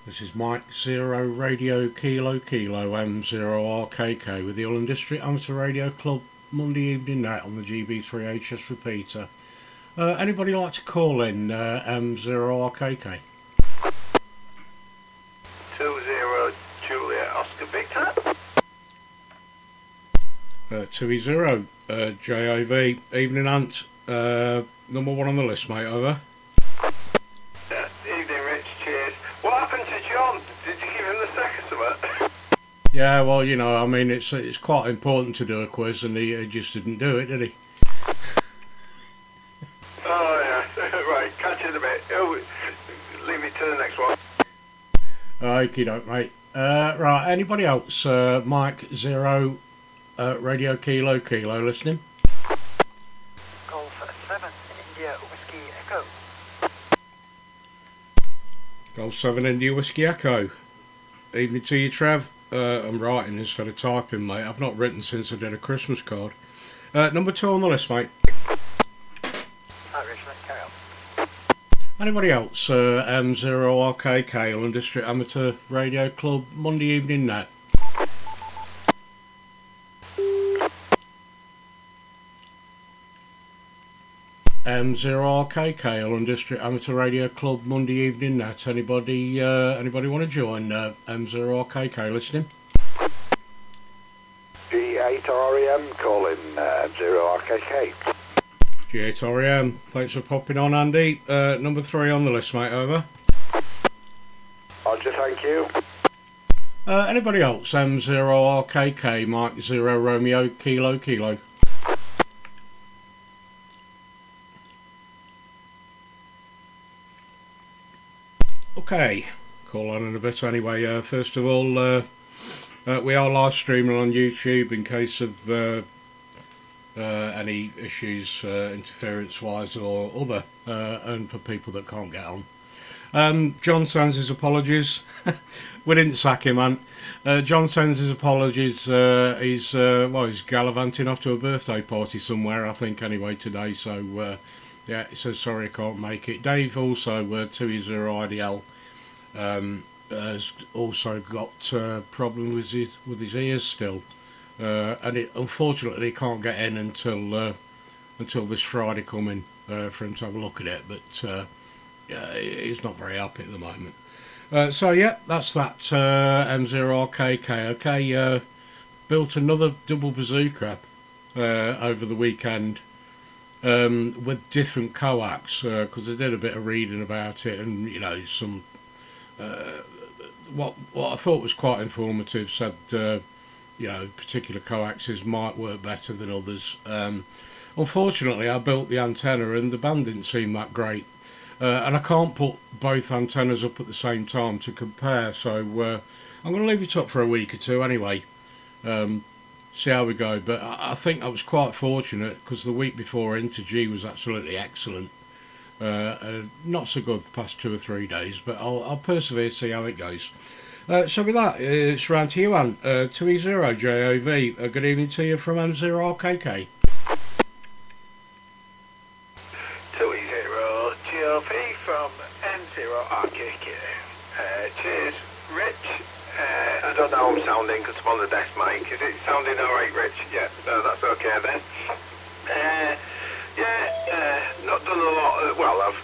This is Mike 0 Radio Kilo Kilo M0RKK with the Ullen District Amateur Radio Club Monday evening night on the GB3HS repeater. Anybody like to call in M0RKK? 20 Juliet Oscar Victor. 2E0 JAV Evening Ant. Number one on the list, mate. Over. Evening, Rich. Cheers. What happened to John? Did you give him the sack or something? Yeah, well, you know, I mean, it's quite important to do a quiz, and he just didn't do it, did he? Oh yeah. Right. Catch you in a bit. Oh, leave me to the next one. Okie doke, mate. Right. Anybody else? Mike 0 Radio Kilo Kilo listening. Golf 7 India Whiskey Echo. Golf 7 India Whiskey Echo. Evening to you, Trev. I'm writing instead of typing, mate. I've not written since I did a Christmas card. Number 2 on the list, mate. Right, Rich, let's carry on. Anybody else? M0RKK, Ullen District Amateur Radio Club, Monday evening night. M0RKK, Ullen District Amateur Radio Club, Monday evening night. Anybody want to join M0RKK listening? G8REM calling 0RKK. G8REM, thanks for popping on, Andy. Number 3 on the list, mate, over. Roger, thank you. Anybody else? M0RKK, Mike 0 Romeo Kilo Kilo. Okay, call on in a bit anyway. First of all, we are live streaming on YouTube in case of any issues interference wise or other, and for people that can't get on. John sends his apologies. We didn't sack him, man. John sends his apologies. He's gallivanting off to a birthday party somewhere, I think, anyway, today. So yeah, he says sorry, I can't make it. Dave also 2E0IDL has also got problem with his ears still, and it unfortunately can't get in until this Friday coming for him to have a look at it. But yeah, he's not very happy at the moment. So yeah, that's that. M0RKK. Okay, built another double bazooka over the weekend. With different coax, because I did a bit of reading about it, and you know, some what I thought was quite informative said you know, particular coaxes might work better than others. Unfortunately, I built the antenna and the band didn't seem that great, and I can't put both antennas up at the same time to compare, so I'm going to leave it up for a week or two anyway. See how we go, but I think I was quite fortunate because the week before Inter-G was absolutely excellent. Not so good the past 2 or 3 days, but I'll persevere, see how it goes. So with that, it's round to you, Anne. 2E0 JAV. Good evening to you from M0RKK. 2E0 GLP from M0RKK. Cheers, Rich. I don't know how I'm sounding because I'm on the desk mic. Is it sounding alright, Rich? Yeah, no, that's okay then. Not done a lot. Well, I've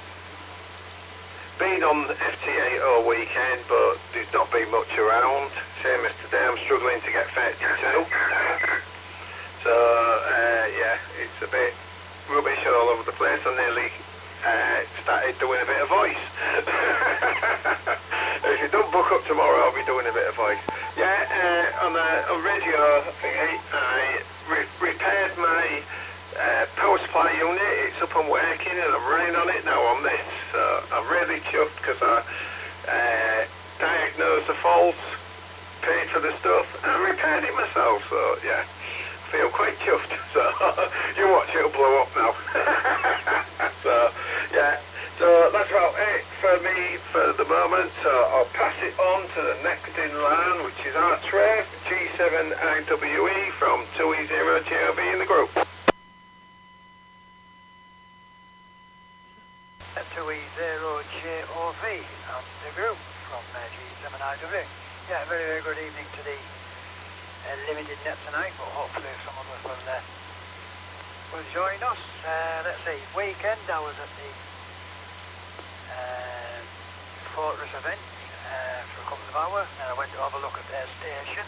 been on FT8 all weekend, but there's not been much around. Same as today, I'm struggling to get 32. So, yeah, it's a bit rubbish all over the place. I nearly started doing a bit of voice. If you don't book up tomorrow, I'll be doing a bit of voice. Yeah, on radio thingy, I repaired my power supply unit. It's up and working, and I'm running on it now on this. So I'm really chuffed because I diagnosed the faults, paid for the stuff, and repaired it myself. So yeah, feel quite chuffed. So you watch, it'll blow up now. So yeah. So that's about it for me for the moment. So I'll pass it on to the next in line, which is our Trev, G7IWE from 2E0JOB in the group. 2E0JOV and the group from G7 Yeah, very, very good evening to the limited net tonight, but hopefully some of us will join us. Let's see, weekend I was at the Fortress event for a couple of hours, and I went to have a look at their station.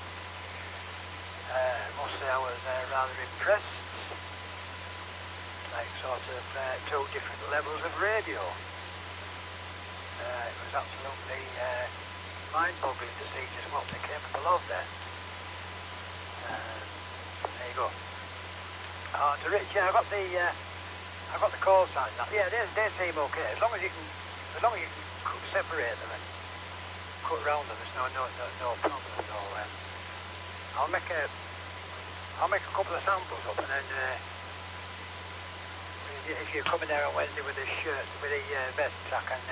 Must say I was rather impressed. Like sort of two different levels of radio. It was absolutely mind-boggling to see just what they're capable of there. There you go. To Rich, yeah, I got the call sign. Yeah, they seem okay. As long as you can separate them and cut round them, there's no problem. So I'll make a couple of samples up, and then if you're coming there on Wednesday with the shirt, with the vest, I can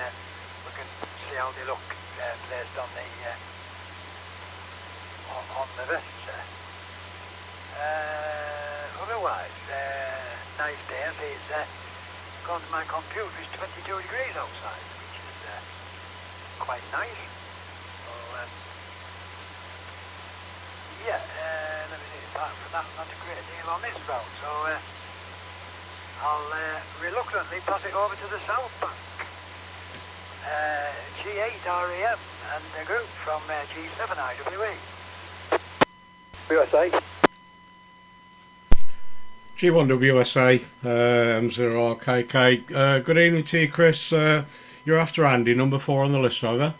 we can see how they look placed on the vest. Otherwise, nice day. I see it's gone to my computer. It's 22 degrees outside, which is quite nice. So, yeah, let me see. Apart from that, not a great deal on this route. So I'll reluctantly pass it over to the South Bank. G8REM and the group from G7IWE. USA. G1WSA, M0RKK. Good evening to you, Chris. You're after Andy, number 4 on the list, over.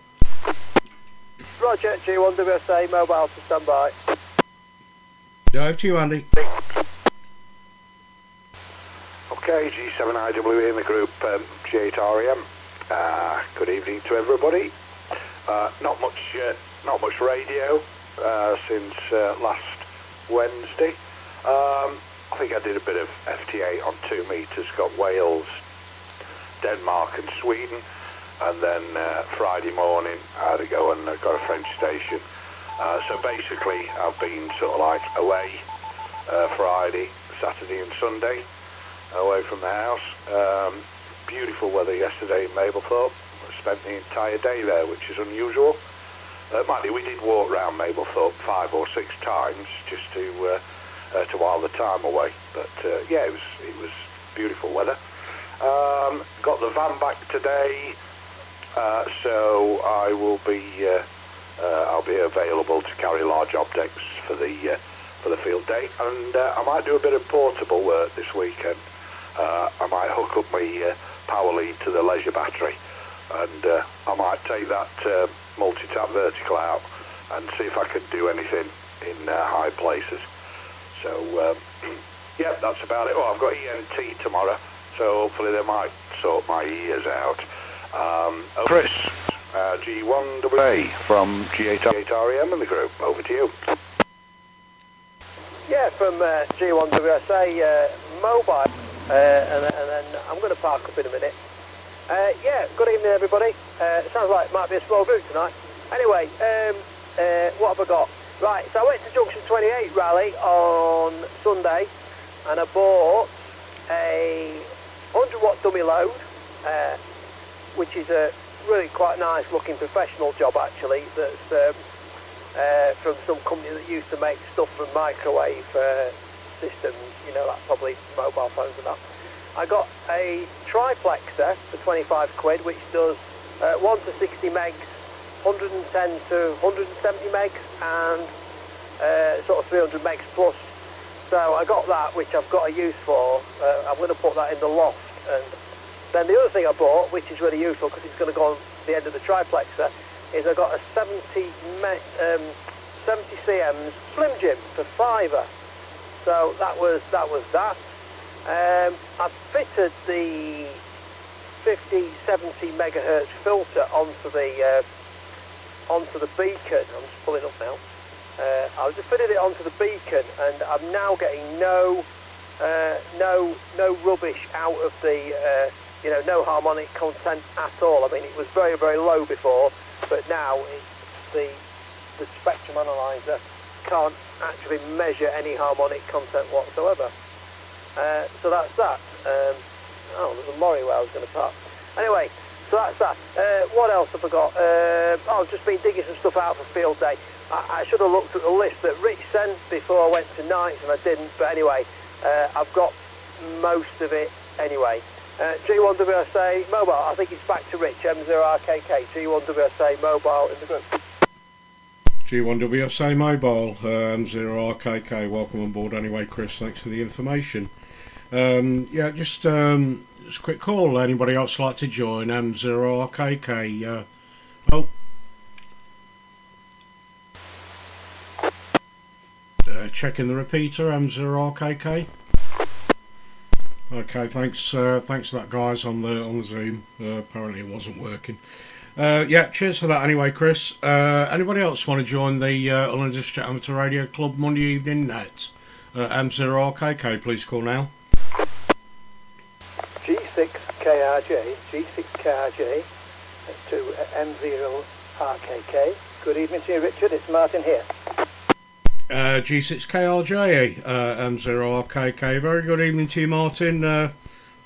Roger, G1WSA, mobile to standby. Yeah, over to you, Andy. Okay, G7IWE in the group, G8REM. Good evening to everybody. Not much radio since last Wednesday. I think I did a bit of FT8 on 2 meters, got Wales, Denmark and Sweden, and then Friday morning I had to go and got a French station. So basically I've been sort of like away Friday, Saturday and Sunday, away from the house. Beautiful weather yesterday in Mablethorpe. Spent the entire day there, which is unusual. Mind you, we did walk round Mablethorpe 5 or 6 times just to while the time away. But yeah, it was beautiful weather. Got the van back today, so I will be I'll be available to carry large objects for the field day, and I might do a bit of portable work this weekend. I might hook up my power lead to the leisure battery, and I might take that multi-tap vertical out and see if I can do anything in high places. So yeah, that's about it. Oh, I've got ENT tomorrow, so hopefully they might sort my ears out. Chris, G1WA from G8REM in the group, over to you. Yeah, from G1WSA mobile, and then I'm going to park up in a minute. Yeah, good evening everybody. It sounds like it might be a small group tonight. Anyway, what have I got? Right, so I went to Junction 28 rally on Sunday, and I bought a 100 watt dummy load, which is a really quite nice looking professional job actually, that's from some company that used to make stuff from microwave systems, you know, like probably mobile phones and that. I got a triplexer for 25 quid, which does 1 to 60 megs, 110 to 170 megs, and sort of 300 megs plus. So I got that, which I've got a use for. I'm going to put that in the loft. And then the other thing I bought, which is really useful because it's going to go on the end of the triplexer, is I got a 70 cms Slim Jim for £5. So that was that. I fitted the 50-70 megahertz filter onto the beacon. I'm just pulling up now. I just fitted it onto the beacon, and I'm now getting no rubbish out of the no harmonic content at all. I mean, it was very, very low before, but now the spectrum analyzer can't actually measure any harmonic content whatsoever. So that's that. Oh, there's a lorry where I was going to park. Anyway, So that's that. What else have I got? I've just been digging some stuff out for field day. I should have looked at the list that Rich sent before I went to nights, and I didn't. But anyway, I've got most of it anyway. G1WSA mobile, I think it's back to Rich, M0RKK, G1WSA mobile in the group. G1WSA mobile, M0RKK, welcome on board anyway, Chris, thanks for the information. Yeah, just a quick call, anybody else like to join M0RKK? Checking the repeater, M0RKK. Okay, thanks for that, guys, on the Zoom. Apparently it wasn't working. Yeah, cheers for that anyway, Chris. Anybody else want to join the London District Amateur Radio Club Monday evening net? M0RKK, please call now. G6KRJ to M0RKK. Good evening to you, Richard. It's Martin here. G6KRJ, M0RKK. Very good evening to you, Martin.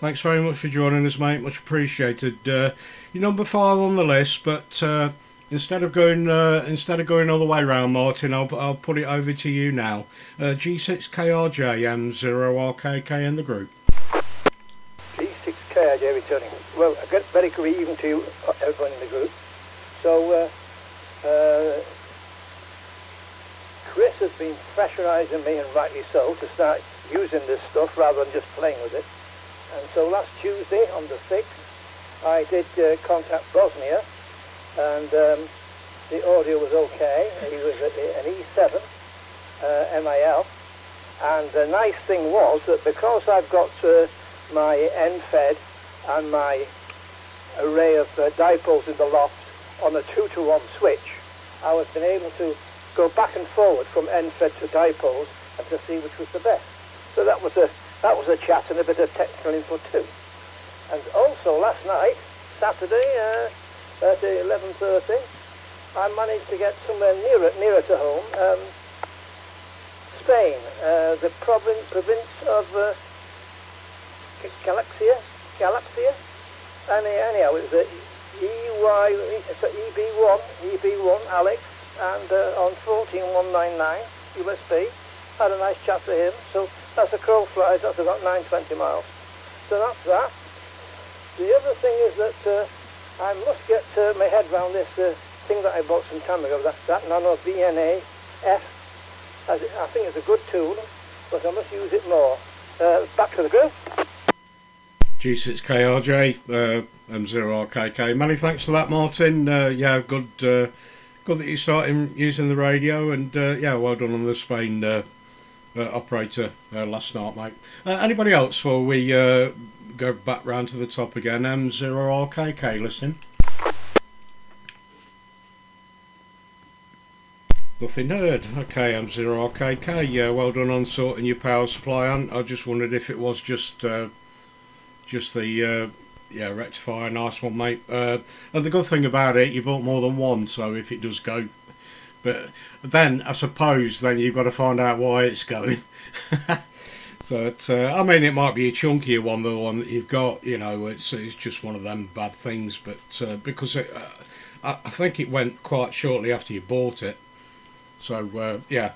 Thanks very much for joining us, mate. Much appreciated. You're number 5 on the list, but instead of going all the way round, Martin, I'll put it over to you now. G6KRJ, M0RKK in the group. G6KRJ returning. Well, a very good evening to everyone in the group. So, Chris has been pressurising me, and rightly so, to start using this stuff rather than just playing with it. And so last Tuesday, on the 6th, I did contact Bosnia, and the audio was okay. He was an E7 MIL, and the nice thing was that because I've got my end fed and my array of dipoles in the loft on a 2-to-1 switch, I was been able to go back and forward from end fed to dipoles and to see which was the best. So that was a chat and a bit of technical input too. And also last night, Saturday at 11:30, I managed to get somewhere nearer to home. Spain, the province of Galaxia. Anyhow, it was EB1, Alex, and on 14199 USB. Had a nice chat to him. So that's a crow flies. That's about 920 miles. So that's that. The other thing is that I must get my head around this thing that I bought some time ago. That Nano VNA F. I think it's a good tool, but I must use it more. Back to the group. G6KRJ, M0RKK. Many thanks for that, Martin. Yeah, good that you started using the radio, and yeah, well done on the Spain operator last night, mate. Anybody else before we go back round to the top again? M0RKK listening. Nothing heard. Okay, M0RKK. Yeah, well done on sorting your power supply on. I just wondered if it was just the yeah, rectifier. Nice one, mate. And the good thing about it, you bought more than one, so if it does go, but then I suppose then you've got to find out why it's going. So I mean, it might be a chunkier one, the one that you've got. You know, it's just one of them bad things. But because I think it went quite shortly after you bought it. So yeah,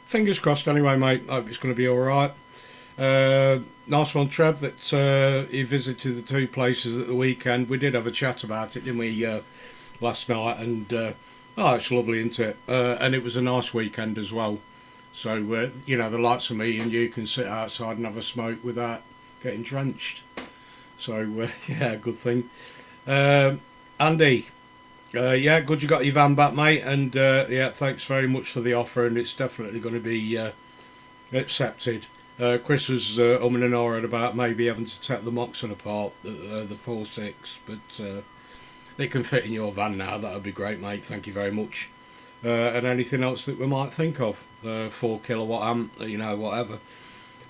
fingers crossed. Anyway, mate. Hope it's going to be all right. Nice one, Trev, that he visited the two places at the weekend. We did have a chat about it, didn't we, last night? And oh, it's lovely, isn't it? And it was a nice weekend as well. So you know, the likes of me and you can sit outside and have a smoke without getting drenched. So yeah, good thing. Andy, yeah, good you got your van back, mate. And yeah, thanks very much for the offer, and it's definitely going to be accepted. Chris was umming and ahhing about maybe having to take the Moxon apart, the 4.6, but it can fit in your van now. That would be great, mate. Thank you very much. And anything else that we might think of, 4 kilowatt amp, you know, whatever.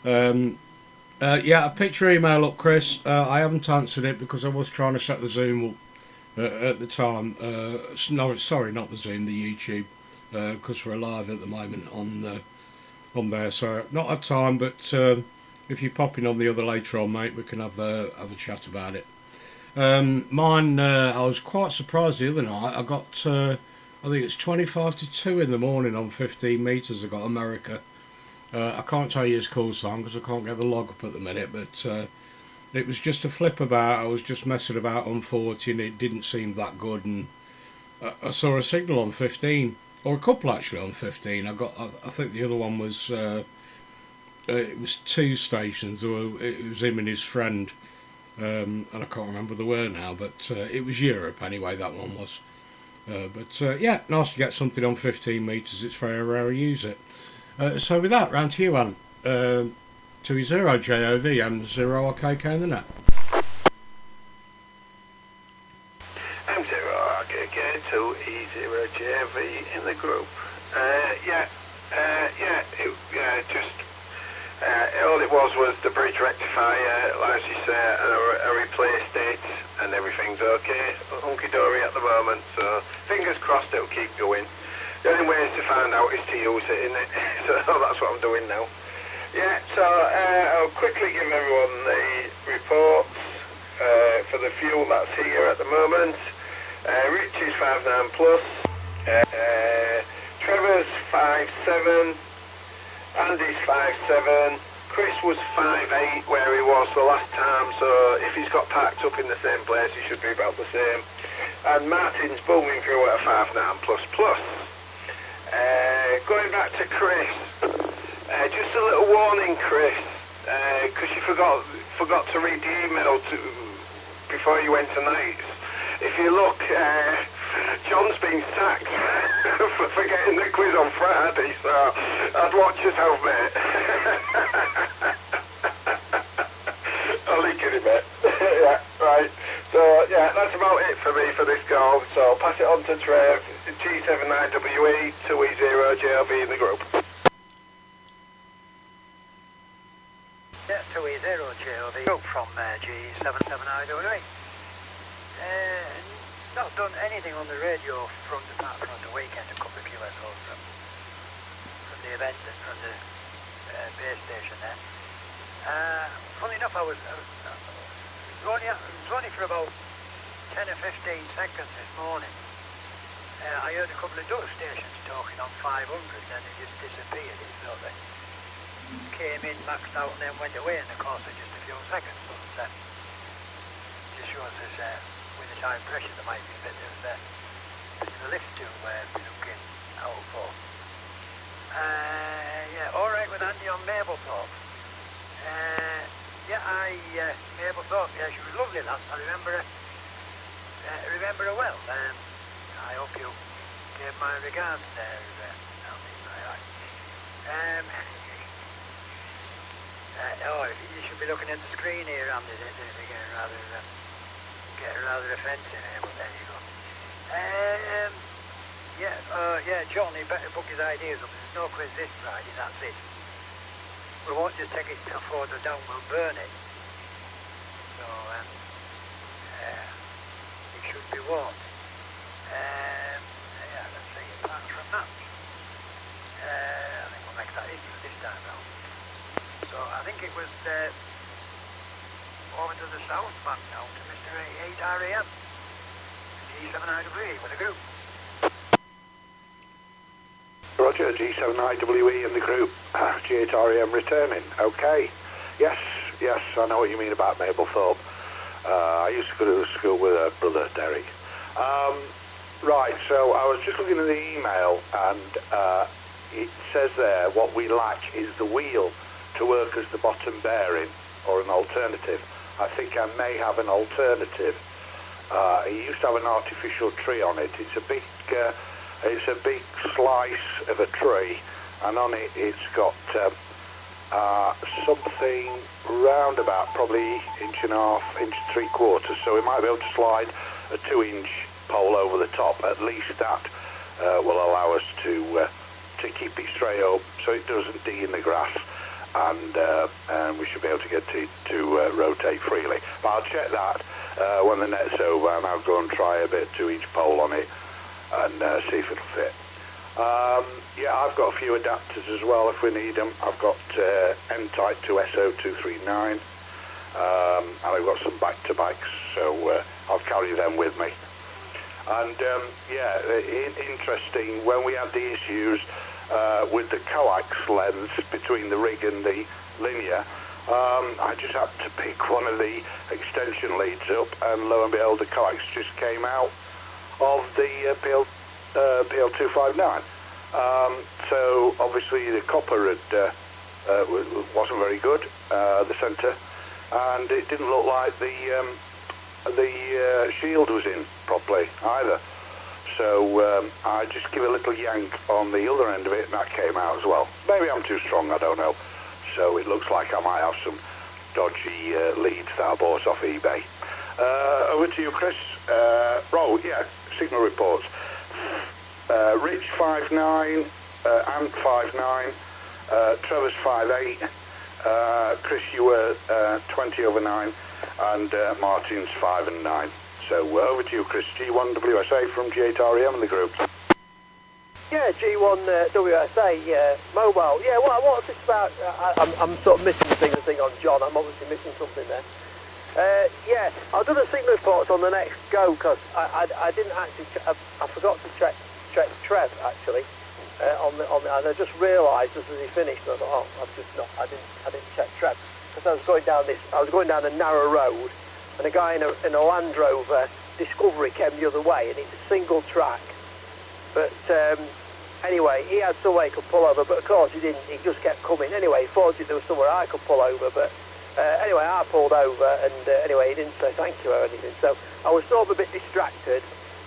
Yeah, I picked your email up, Chris. I haven't answered it because I was trying to set the Zoom up at the time. No, sorry, not the Zoom, the YouTube, because we're live at the moment on there, so not had time, but if you're popping on the other later on, mate, we can have a chat about it. Mine, I was quite surprised the other night. I got, I think it's 25 to 2 in the morning on 15 metres. I got America. I can't tell you his call sign because I can't get the log up at the minute, but it was just a flip about. I was just messing about on 40 and it didn't seem that good. And I saw a signal on 15, or a couple actually on 15. I think the other one was, it was 2 stations, or it was him and his friend. And I can't remember the word now, but it was Europe anyway, that one was. Yeah, nice to get something on 15 metres. It's very rare I use it. So with that, round to you, Anne. 2E0 JOV and 0RKK in the net. M0RKK 2E0 JOV in the group. All it was the bridge rectifier, as you say, I replaced it and everything's okay, hunky-dory at the moment, so fingers crossed it'll keep going. The only way to find out is to use it, isn't it? So that's what I'm doing now. Yeah, so I'll quickly give everyone the reports for the fuel that's here at the moment. Rich is 5.9 plus, Trevor's 5.7, Andy's 5.7, Chris was 5.8 where he was the last time, so if he's got parked up in the same place he should be about the same. And Martin's booming through at a 5.9 plus plus. Going back to Chris, just a little warning, Chris, because you forgot to read the email before you went tonight. If you look, John's been sacked for forgetting the quiz on Friday, so I'd watch yourself, mate. I'll link it, mate. Yeah, right. So, yeah, that's about it for me for this call. So, pass it on to Trev, G79WE, 2E0 JLB in the group. Yeah, 2E0 JLB group from G77IWE. Not done anything on the radio front apart from the weekend, a couple of QSOs from the event and from the base station there. Funny enough, it was only for about 10 or 15 seconds this morning. I heard a couple of Dutch stations talking on 500, then they just disappeared. It sort of came in, maxed out, and then went away in the course of just a few seconds. But just shows us with the time pressure there might be a bit of a lift to be looking out for. Yeah, all right with Andy on Mablethorpe. Mablethorpe, yeah, she was lovely last. I remember her well. I hope you gave my regards there, Andy. You should be looking at the screen here, Andy. They're getting rather offensive here, but there you go. John, he better book his ideas up. There's no quiz this Friday, that's it. We won't just take it further down, we'll burn it. So, it should be warned. Let's see, apart from that, I think we'll make that easy this time round. So, I think it was over to the south back now to Mr. 8RAM, G7IWE with a group. Roger, G7IWE in the group, G8REM returning. Okay. Yes, I know what you mean about Mablethorpe. I used to go to school with her brother, Derek. Right, so I was just looking at the email, and it says there what we lack is the wheel to work as the bottom bearing, or an alternative. I think I may have an alternative. It used to have an artificial tree on it. It's a big slice of a tree, and on it it's got something round about probably 1.5 inches, 3/4. So we might be able to slide a 2-inch pole over the top. At least that will allow us to keep it straight up, so it doesn't dig in the grass, and we should be able to get to rotate freely. But I'll check that when the net's over, and I'll go and try a bit 2-inch pole on it and see if it'll fit. I've got a few adapters as well if we need them. I've got N-type to SO239, and I've got some back-to-backs, so carry them with me. And yeah, interesting, when we had the issues with the coax lens between the rig and the linear, I just happened to pick one of the extension leads up, and lo and behold, the coax just came out of the PL259. So obviously the copper had, wasn't very good, the centre, and it didn't look like the shield was in properly either. So I just give a little yank on the other end of it, and that came out as well. Maybe I'm too strong, I don't know. So it looks like I might have some dodgy leads that I bought off eBay. Over to you, Chris. Oh, yeah, signal reports. Rich 5'9", Ant 5'9", Trevor's 5'8", Chris, you were 20/9, and Martin's 5 and 9. So over to you, Chris. G1 WSA from G8REM and the group. Yeah, G1 WSA mobile. Yeah, what's this about? I'm sort of missing the thing on John. I'm obviously missing something there. Yeah, I'll do the signal reports on the next go, because I didn't actually. I forgot to check Trev actually on the. And I just realised as he finished. And I thought, oh, I didn't check Trev, because I was going down a narrow road, and a guy in a Land Rover Discovery came the other way, and it's a single track. But anyway, he had somewhere he could pull over, but of course he didn't. He just kept coming. Anyway, fortunately there was somewhere I could pull over, but anyway, I pulled over, and anyway, he didn't say thank you or anything. So I was sort of a bit distracted,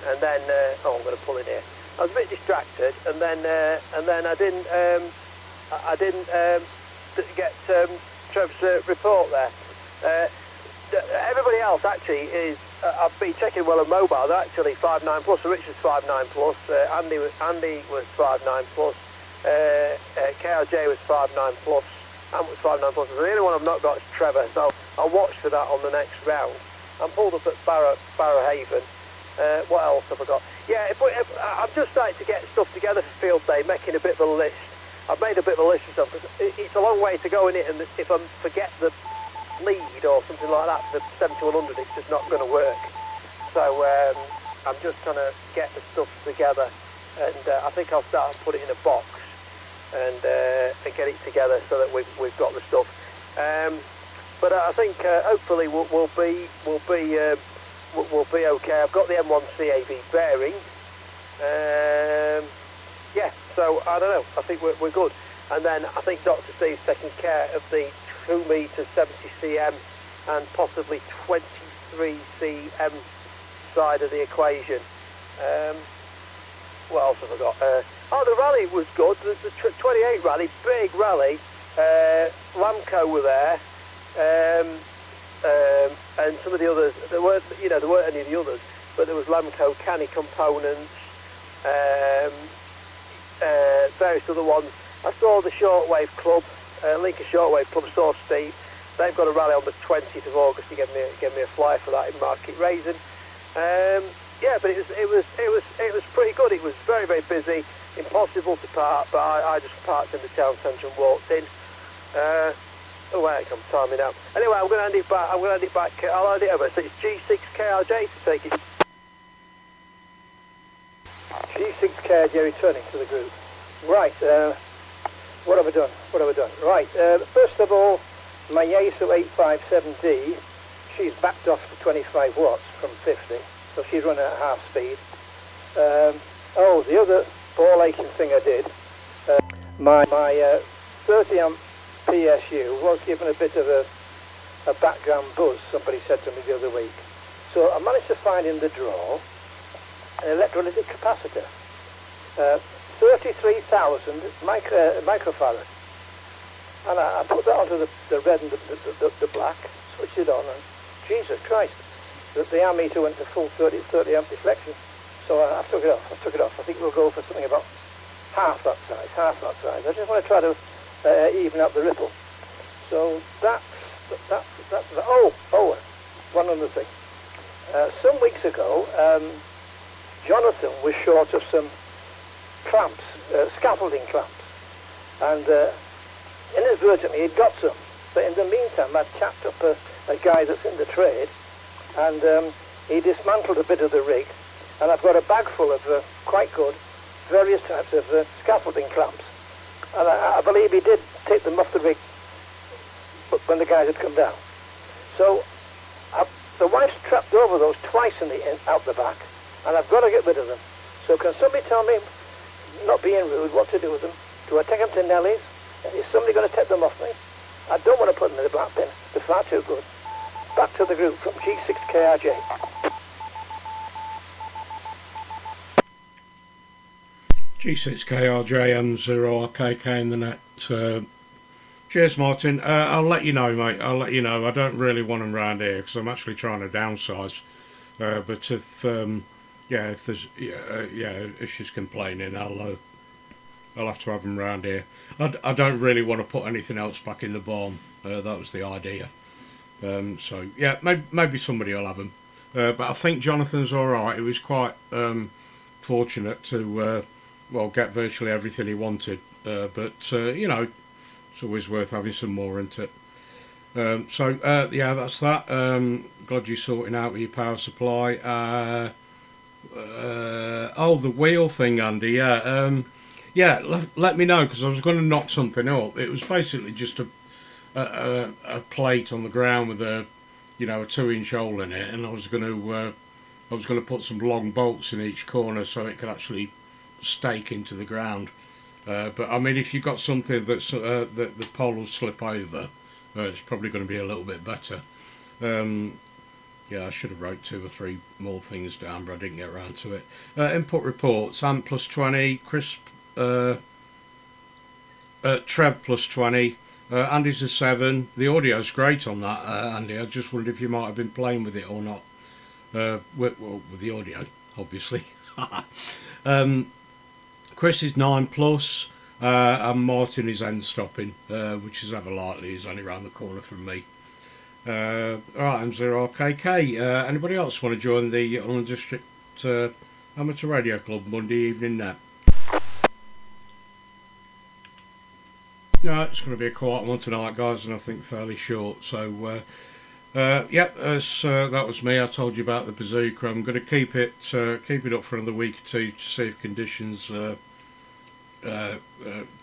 and then I'm going to pull in here. I was a bit distracted, and then I didn't get Trev's report there. Everybody else actually is. I've been checking well on mobile. They're actually 5.9 plus. So Rich was 5.9 plus. Andy was 5.9 plus. KRJ was 5.9 plus. Ant was 5.9 plus. So the only one I've not got is Trevor. So I'll watch for that on the next round. I'm pulled up at Barrowhaven. What else have I got? Yeah, I'm just starting to get stuff together for field day, making a bit of a list. I've made a bit of a list of stuff, because it's a long way to go in it, and if I forget the lead or something like that, the 7100, it's just not going to work. So I'm just trying to get the stuff together, and I think I'll start and put it in a box and get it together so that we've got the stuff. But I think hopefully we'll be okay. I've got the M1 CAV bearing. Yeah, so I don't know. I think we're good. And then I think Dr. Steve's taking care of the 2 metre 70 cm and possibly 23 cm side of the equation. What else have I got? The rally was good. The 28 rally, big rally. Lamco were there, and some of the others. There weren't any of the others, but there was Lamco, Canny Components, various other ones. I saw the Shortwave Club, Lincoln Shortwave Club, saw Steve. They've got a rally on the 20th of August. He gave me a flyer for that in Market Raisin. Yeah, but it was pretty good. It was very, very busy. Impossible to park, but I just parked in the town centre and walked in. Oh wait, I'm timing out. Anyway, I'm going to hand it back. I'll hand it over. So it's G6KRJ to take it. G6KRJ returning to the group. Right. What have I done? Right. First of all, my Yaesu 857D. She's backed off to 25 watts from 50, so she's running at half speed. The other ball aching thing I did, my 30 amp PSU was given a bit of a background buzz, somebody said to me the other week. So I managed to find in the drawer an electrolytic capacitor, 33,000 microfarad. And I put that onto the red and the black, switched it on, and Jesus Christ, the ammeter went to full 30 amp deflection. So I took it off. I think we'll go for something about half that size. I just want to try to even up the ripple. So that's one other thing. Some weeks ago, Jonathan was short of some clamps, scaffolding clamps, and inadvertently he'd got some. But in the meantime, I'd tapped up a guy that's in the trade, and he dismantled a bit of the rig, and I've got a bag full of quite good various types of scaffolding clamps. And I believe he did take them off the rig when the guys had come down. So the wife's trapped over those twice out the back, and I've got to get rid of them. So can somebody tell me, not being rude, what to do with them? Do I take them to Nellie's? Is somebody going to take them off me? I don't want to put them in the black bin. They're far too good. Back to the group from G6KRJ. G6KRJ and 0RKK in the net. Cheers, Martin. I'll let you know, mate. I'll let you know. I don't really want them round here because I'm actually trying to downsize. But if if she's complaining, I'll have to have them round here. I don't really want to put anything else back in the barn. That was the idea. So yeah, maybe somebody will have them. But I think Jonathan's all right. He was quite fortunate to get virtually everything he wanted. But you know, it's always worth having some more, isn't it? Yeah, that's that. Glad you're sorting out with your power supply. The wheel thing, Andy. Yeah. Let me know, because I was going to knock something up. It was basically just a plate on the ground with a 2-inch hole in it, and I was going to put some long bolts in each corner so it could actually stake into the ground. But I mean, if you've got something that the pole will slip over, it's probably going to be a little bit better. Yeah, I should have wrote 2 or 3 more things down, but I didn't get around to it. Input reports: Ant plus 20, Crisp, Trev plus 20, Andy's a 7. The audio's great on that, Andy. I just wondered if you might have been playing with it or not. With the audio, obviously. Chris is 9 plus, and Martin is end stopping, which is ever likely. He's only round the corner from me. Alright, I'm 0RKK. Anybody else want to join the Ulland District Amateur Radio Club Monday evening now? No, it's going to be a quiet one tonight, guys, and I think fairly short. So, that was me. I told you about the bazooka. I'm going to keep it up for another week or two to see if conditions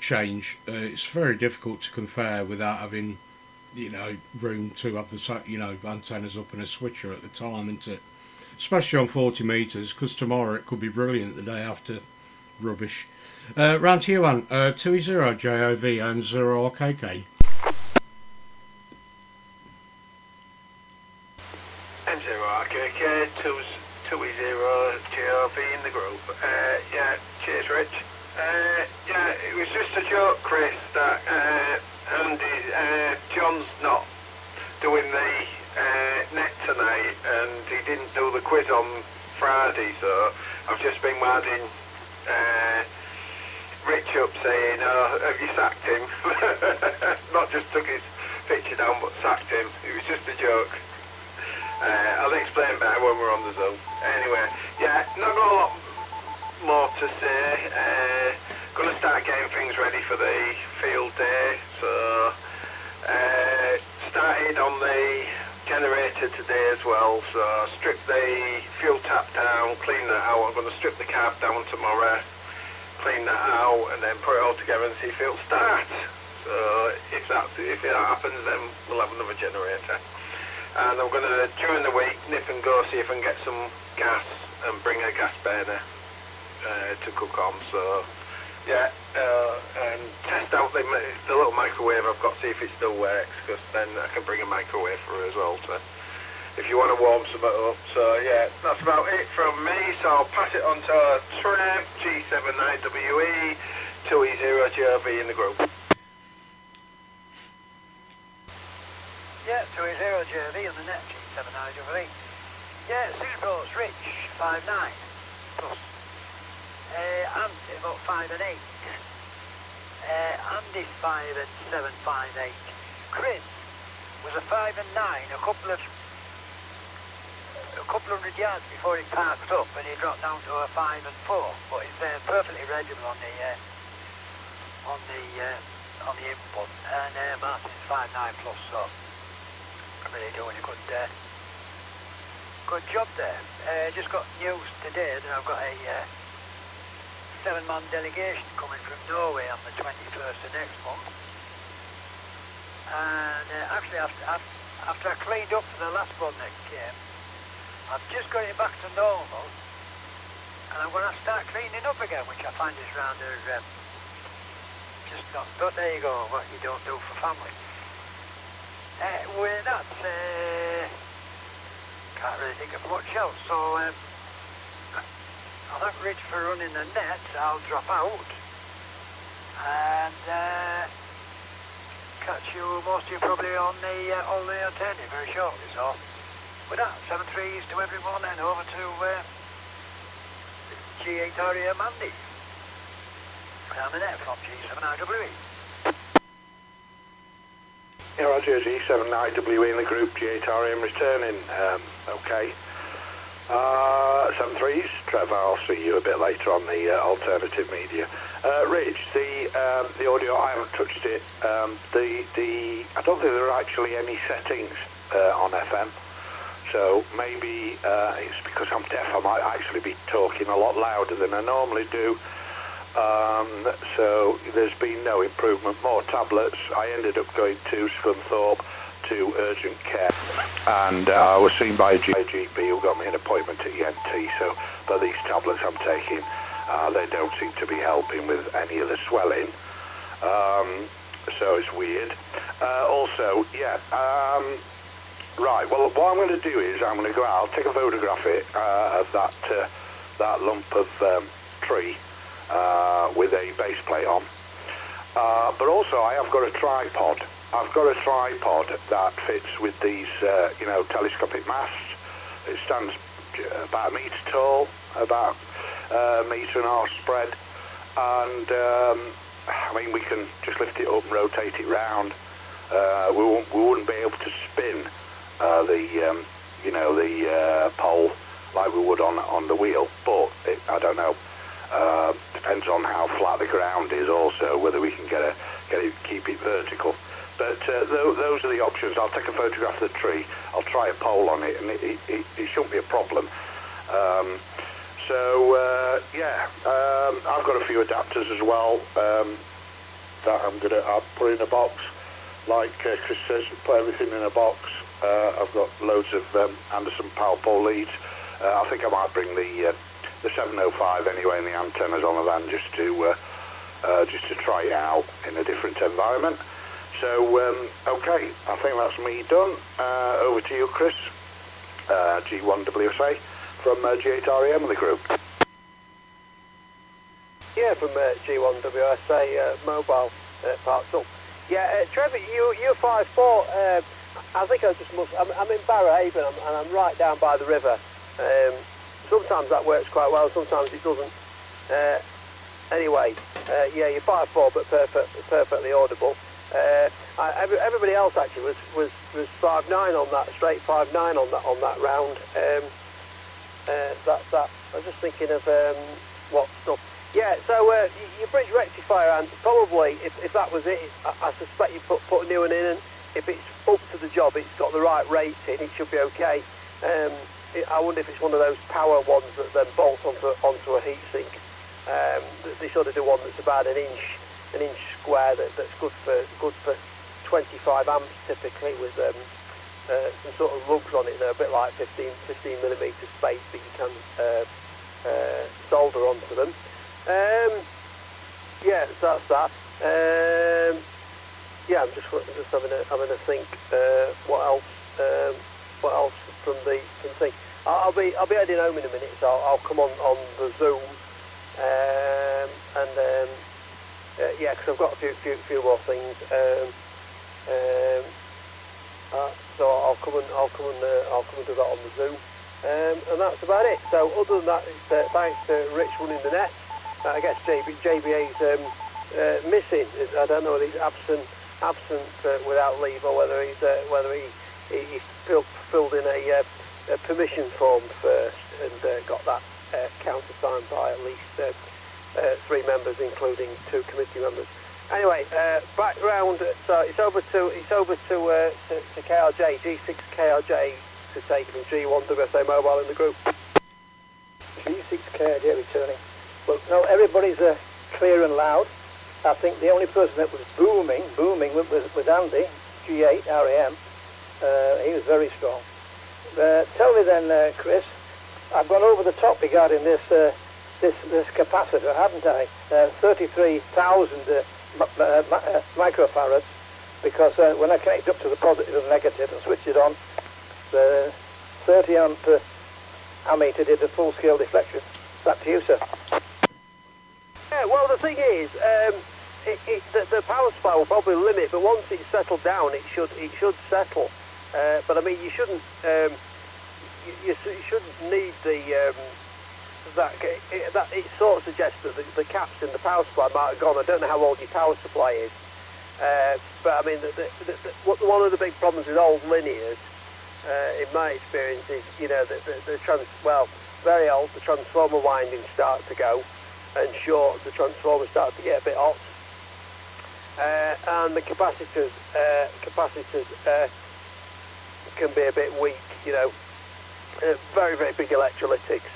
change. It's very difficult to confer without having, room to have the antennas up and a switcher at the time, isn't it? Especially on 40 metres, because tomorrow it could be brilliant. The day after, rubbish. Round to you, Ant. 2E0JOV and 0RKK. And 0RKK, 2E0JOV in the group. Yeah, cheers, Rich. Yeah, it was just a joke, Chris, that Andy, John's not doing the net tonight, and he didn't do the quiz on Friday, so I've just been winding Rich up saying, have you sacked him? Not just took his picture down, but sacked him. It was just a joke. I'll explain better when we're on the Zoom. Anyway, yeah, not got a lot more to say. Gonna start getting things ready for the field day. So, started on the generator today as well. So, strip the fuel tap down, clean that out. I'm gonna strip the carb down tomorrow, clean that out, and then put it all together and see if it'll start. So, if that happens, then we'll have another generator. And I'm gonna, during the week, nip and go see if I can get some gas and bring a gas burner to cook on. So, yeah, and test out the little microwave I've got, see if it still works, because then I can bring a microwave for her as well, so if you want to warm something up. So yeah, that's about it from me, so I'll pass it on to Trev, G79WE, 2E0JOV in the group. Yeah, 2E0JOV on the net, G79WE. Yeah, Superboats, Rich, 5'9", plus. Andy about 5 and 8. Andy's 5 and 7, 5, 8. Chris was a 5 and 9, a couple of 100 yards before he parked up, and he dropped down to a 5 and 4. But he's perfectly regible on the input. And Martin's 5'9" plus, so I really do when you could good job there. Just got news today that I've got a 7-man delegation coming from Norway on the 21st of next month. And actually, after I cleaned up for the last one that came, I've just got it back to normal, and I'm going to start cleaning up again, which I find is rather just not. But there you go, what you don't do for family. With that, can't really think of much else. So I thank Rich for running the net. I'll drop out and catch you, most of you probably on the alternative very shortly. So with that, 7 threes to everyone and over to G8RE Mandy. I'm the net from G7IWE. Yeah, Roger, G7IWE in the group, G8RM returning. Okay. 7 threes. Trevor, I'll see you a bit later on the alternative media. Rich, the audio, I haven't touched it. I don't think there are actually any settings on FM. So maybe it's because I'm deaf. I might actually be talking a lot louder than I normally do. So there's been no improvement. More tablets. I ended up going to Scunthorpe to urgent care, and I was seen by a GP who got me an appointment at ENT. So, but these tablets I'm taking, they don't seem to be helping with any of the swelling. So it's weird. Also, yeah. Right. Well, what I'm going to do is I'm going to go out. I'll take a photograph of that lump of tree. With a base plate on, but also I have got a tripod. I've got a tripod that fits with these, telescopic masts. It stands about a metre tall, about a metre and a half spread, and I mean we can just lift it up and rotate it round. We wouldn't be able to spin the pole like we would on the wheel, but I don't know. Depends on how flat the ground is also, whether we can keep it vertical. But those are the options. I'll take a photograph of the tree. I'll try a pole on it, and it shouldn't be a problem. I've got a few adapters as well that I'll put in a box. Like Chris says, put everything in a box. I've got loads of Anderson power pole leads. I think I might bring the 705 anyway, and the antennas on the van just to try it out in a different environment. So okay, I think that's me done. Over to you, Chris. G1WSA from G8REM in the group. Yeah, from G1WSA mobile parts up. Yeah, Trevor, you're 5'4". I think I'm in Barrowhaven and I'm right down by the river. Sometimes that works quite well, sometimes it doesn't. Anyway, you're 5'4", but perfectly audible. Everybody else actually was 5'9" on that, straight 5'9" on that round. I was just thinking of what stuff. Yeah, so your bridge rectifier, and probably if that was it, I suspect you put a new one in, and if it's up to the job, it's got the right rating, it should be okay. I wonder if it's one of those power ones that then bolts onto a heatsink. They sort of do one that's about an inch square that's good for 25 amps typically, with some sort of lugs on it. They're a bit like 15 millimeter space, but you can solder onto them. Yeah, so that's that. I'm just having a think. What else from the thing? I'll be heading home in a minute, so I'll come on the Zoom, because I've got a few more things. So I'll come and do that on the Zoom, and that's about it. So other than that, it's thanks to Rich running the net. I guess JBA's missing. I don't know whether he's absent without leave, or whether he filled in a permission form first and got that countersigned by at least 3 members, including 2 committee members. Anyway, back round. So it's over to KRJ, G6 KRJ to take from G1WSA Mobile in the group. G6KJ returning. Well, no, everybody's clear and loud. I think the only person that was booming was Andy, G8 RAM. He was very strong. Tell me then, Chris, I've gone over the top regarding this capacitor, haven't I? 33,000 microfarads, because when I connect up to the positive and negative and switch it on, the 30 amp ammeter did a full-scale deflection. Back to you, sir. Yeah, well, the thing is, the power supply will probably limit, but once it's settled down, it should settle. But I mean, you shouldn't you shouldn't need that. It sort of suggests that the caps in the power supply might have gone. I don't know how old your power supply is, but I mean, one of the big problems with old linears, in my experience, is very old. The transformer windings start to go, and short. The transformer starts to get a bit hot, and the capacitors can be a bit weak. Very, very big electrolytics.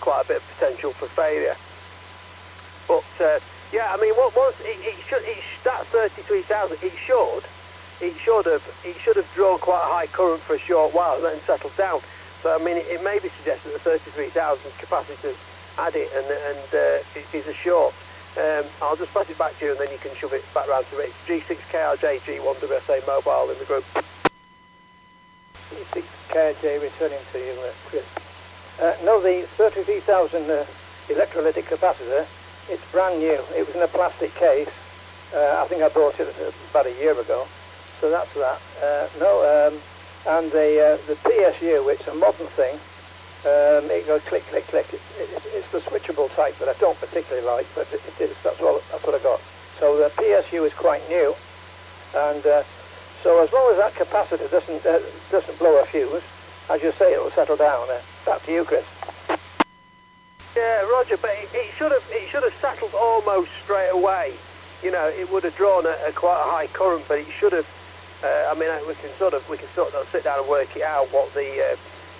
Quite a bit of potential for failure. But yeah, I mean, once that 33,000, it should have drawn quite a high current for a short while and then settled down. So I mean, it may be suggested that 33,000 capacitors had it, and it is a short. I'll just pass it back to you, and then you can shove it back round to Rich. G6KRJ, G1WSA Mobile in the group. G6KJ returning to you, Chris. No, the 33,000 electrolytic capacitor, it's brand new. It was in a plastic case. I think I bought it about a year ago. So that's that. And the PSU, it's a modern thing. It goes click, click, click. It's the switchable type that I don't particularly like, but it is. That's what I got. So the PSU is quite new, and so as long as that capacitor doesn't blow a fuse, as you say, it will settle down. Back to you, Chris. Yeah, Roger, but it should have settled almost straight away. It would have drawn a quite a high current, but it should have. I mean, we can sort of sit down and work it out what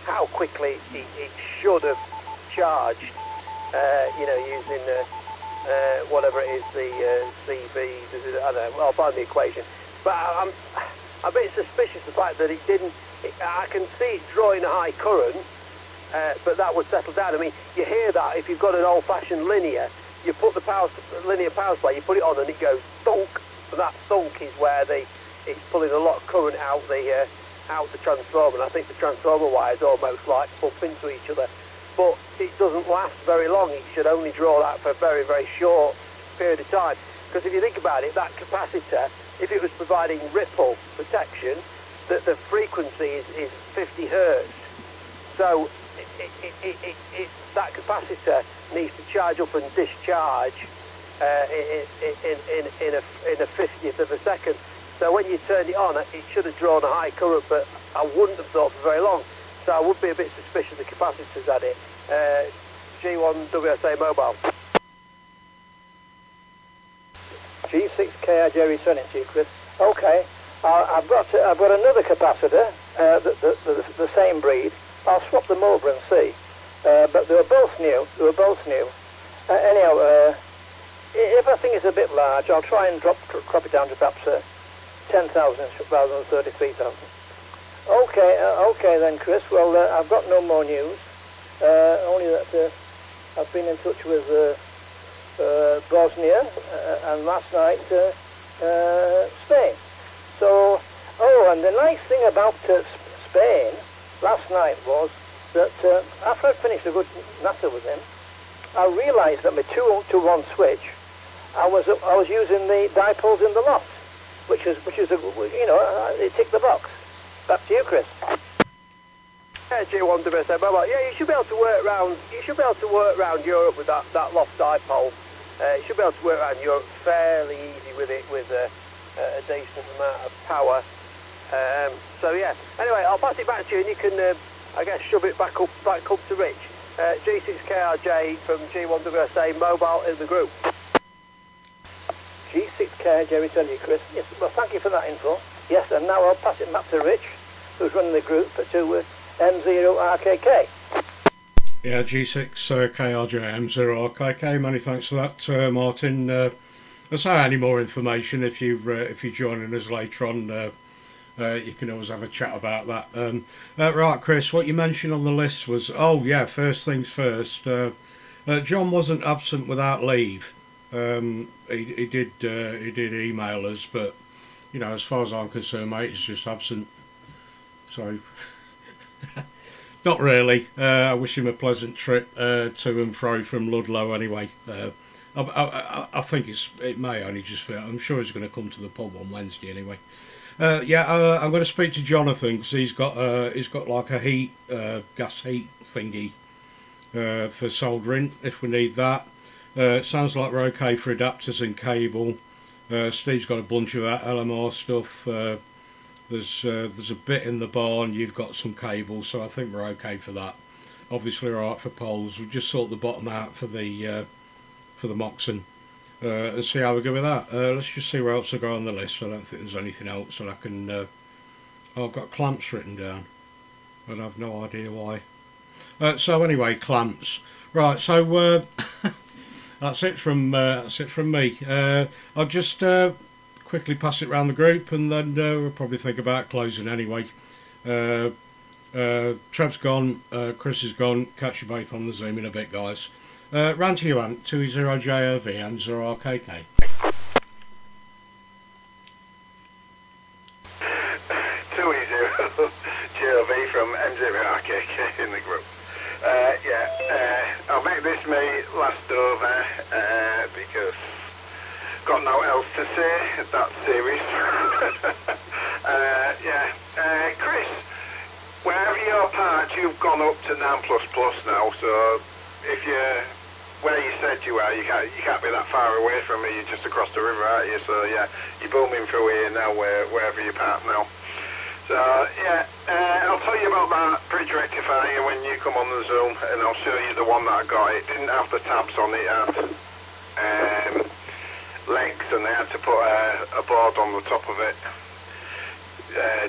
how quickly it should have charged. Using whatever it is, the CV. I don't know. I'll find the equation. But I'm a bit suspicious of the fact that it didn't. I can see it drawing a high current, but that would settle down. I mean, you hear that if you've got an old-fashioned linear. You put the linear power supply, you put it on, and it goes thunk. And that thunk is where it's pulling a lot of current out the transformer. And I think the transformer wires almost like bump into each other. But it doesn't last very long. It should only draw that for a very, very short period of time. Because if you think about it, that capacitor, if it was providing ripple protection, the frequency is 50 hertz. So that capacitor needs to charge up and discharge in a 50th of a second. So when you turn it on, it should have drawn a high current, but I wouldn't have thought for very long. So I would be a bit suspicious the capacitors at it. G1WSA Mobile. G6KRJ returning to you, Chris. Okay, I've got another capacitor, the same breed. I'll swap them over and see. But they were both new. Anyhow, if I think it's a bit large, I'll try and crop it down to perhaps 10,000 rather than 33,000. Okay then, Chris. Well, I've got no more news. Only that I've been in touch with Bosnia and last night Spain. So, and the nice thing about Spain last night was that after I'd finished a good natter with him, I realised that my 2-to-1 switch, I was using the dipoles in the loft, which is it ticked the box. Back to you, Chris. Yeah, G1WSA Mobile. Yeah, you should be able to work around. Europe with that loft dipole. You should be able to work around Europe fairly easy with it, with a decent amount of power. So yeah. Anyway, I'll pass it back to you, and you can, I guess, shove it back up to Rich. G6KRJ from G1WSA Mobile in the group. G6KRJ returning you, Chris. Yes. Well, thank you for that info. Yes, and now I'll pass it back to Rich. who's running the group, to M0RKK. Yeah, G6 KRJ M0RKK. Many thanks for that, Martin. I'll say any more information if you're joining us later on. You can always have a chat about that. Right, Chris, what you mentioned on the list was, first things first. John wasn't absent without leave. He did email us, but as far as I'm concerned, mate, he's just absent. So, not really. I wish him a pleasant trip to and fro from Ludlow. Anyway, I think it may only just fit. I'm sure he's going to come to the pub on Wednesday anyway. I'm going to speak to Jonathan because he's got like a gas heat thingy for soldering if we need that. It sounds like we're okay for adapters and cable. Steve's got a bunch of that LMR stuff. There's a bit in the barn. You've got some cable, so I think we're okay for that. Obviously, all right for poles. We just sort the bottom out for the Moxon. And see how we go with that. Let's just see where else I go on the list. I don't think there's anything else that I can... I've got clamps written down, but I've no idea why. So anyway, clamps. Right, so that's it from me. I'll just quickly pass it around the group, and then we'll probably think about closing anyway. Trev's gone, Chris is gone. Catch you both on the Zoom in a bit, guys. Round to you, Ant. 20JOV and 0RKK. 20JOV from M0RKK in the group. I'll make this my last over because got no else to say. That's serious. Chris, wherever you're parked, you've gone up to 9++ now. So if you're where you said you are, you can't be that far away from me. You're just across the river, aren't you? So yeah, you're booming through here now, wherever you park now. So I'll tell you about that bridge rectifier when you come on the Zoom, and I'll show you the one that I got. It didn't have the tabs on it. It had legs, and they had to put a board on the top of it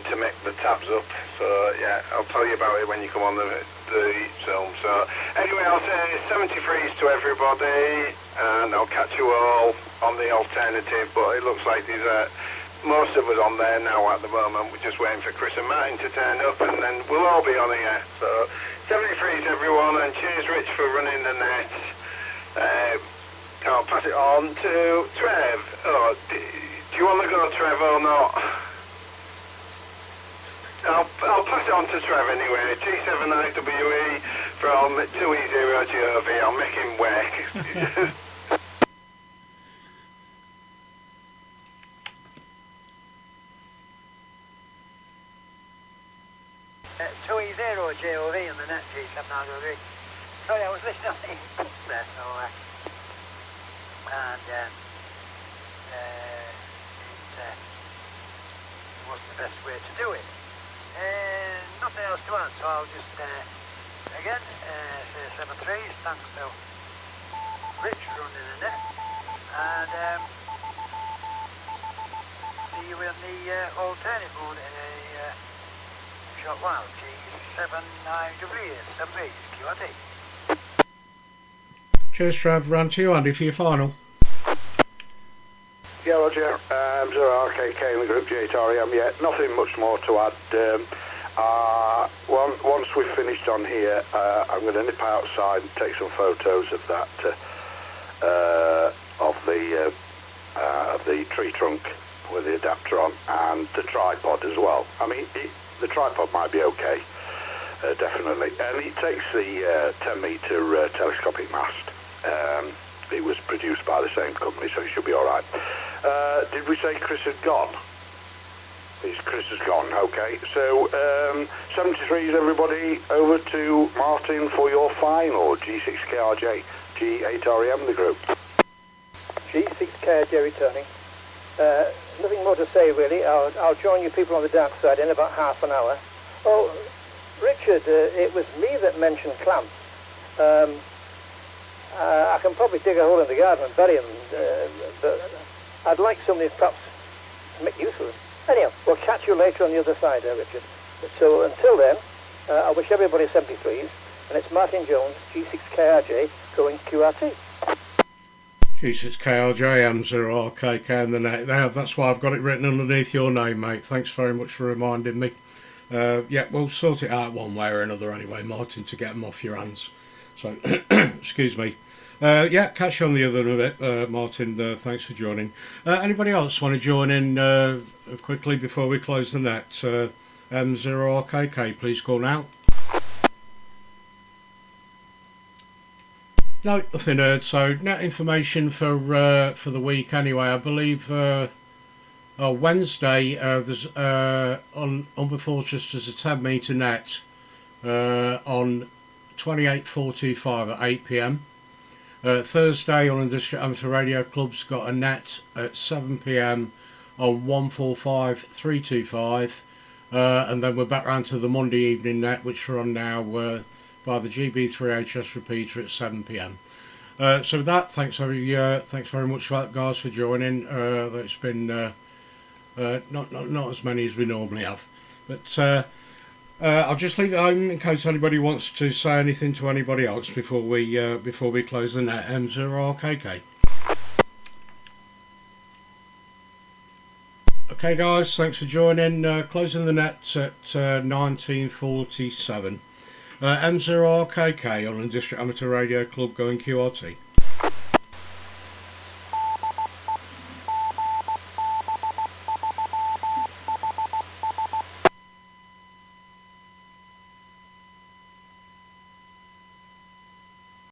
to make the tabs up. So yeah, I'll tell you about it when you come on the Zoom. So anyway, I'll say 73s to everybody, and I'll catch you all on the alternative. But it looks like there's most of us on there now at the moment. We're just waiting for Chris and Martin to turn up, and then we'll all be on here. So 73s everyone, and cheers Rich for running the net. I'll pass it on to Trev. Oh, do you want to go, Trev, or not? I'll pass it on to Trev anyway. G7IWE from 2E0GOV. I'll make him work. 2E0JOV in the net, G7IWE. Sorry, I was listening on the input there, so it wasn't the best way to do it. Nothing else to add, so I'll just again say 7-3s. Thanks to Rich running the net, and see you in the alternate mode in a short while. G7IW, 7Bs, QRT. Cheers, Trev. Round to you, Andy, for your final. Yeah, Roger. 0RKK in the group, J8REM. Yeah, nothing much more to add. Once we've finished on here, I'm going to nip outside and take some photos of that, of the tree trunk with the adapter on, and the tripod as well. I mean, the tripod might be okay, definitely. And it takes the 10-metre telescopic mast. It was produced by the same company, so it should be all right. Did we say Chris had gone? Chris has gone, okay. So, 73s, everybody, over to Martin for your final. G6KRJ, G8REM, the group. G6KRJ returning. Nothing more to say, really. I'll join you people on the dark side in about half an hour. Oh, Richard, it was me that mentioned clamps. I can probably dig a hole in the garden and bury them, but I'd like somebody perhaps to make use of them. Anyhow, we'll catch you later on the other side, Richard. So until then, I wish everybody 73s, and it's Martin Jones, G6KRJ, going QRT. G6KRJ, M0RKK and the net. That's why I've got it written underneath your name, mate. Thanks very much for reminding me. Yeah, we'll sort it out one way or another anyway, Martin, to get them off your hands. So, excuse me. Yeah, catch you on the other bit, Martin. Thanks for joining. Anybody else want to join in quickly before we close the net? M0RKK, please call now. No, nothing heard. So net information for the week anyway. I believe Wednesday there's on Umberfortress there's a 10 metre net on 28425 at 8 p.m. Thursday on District Amateur Radio Club's got a net at 7 p.m. on 145325, and then we're back round to the Monday evening net, which we're on now by the GB3HS repeater at 7 p.m. So with that, thanks very much for that, guys, for joining. It's been not as many as we normally have, but I'll just leave it home in case anybody wants to say anything to anybody else before we close the net. M0RKK. Okay, guys, thanks for joining. Closing the net at 1947. M0RKK on the District Amateur Radio Club going QRT.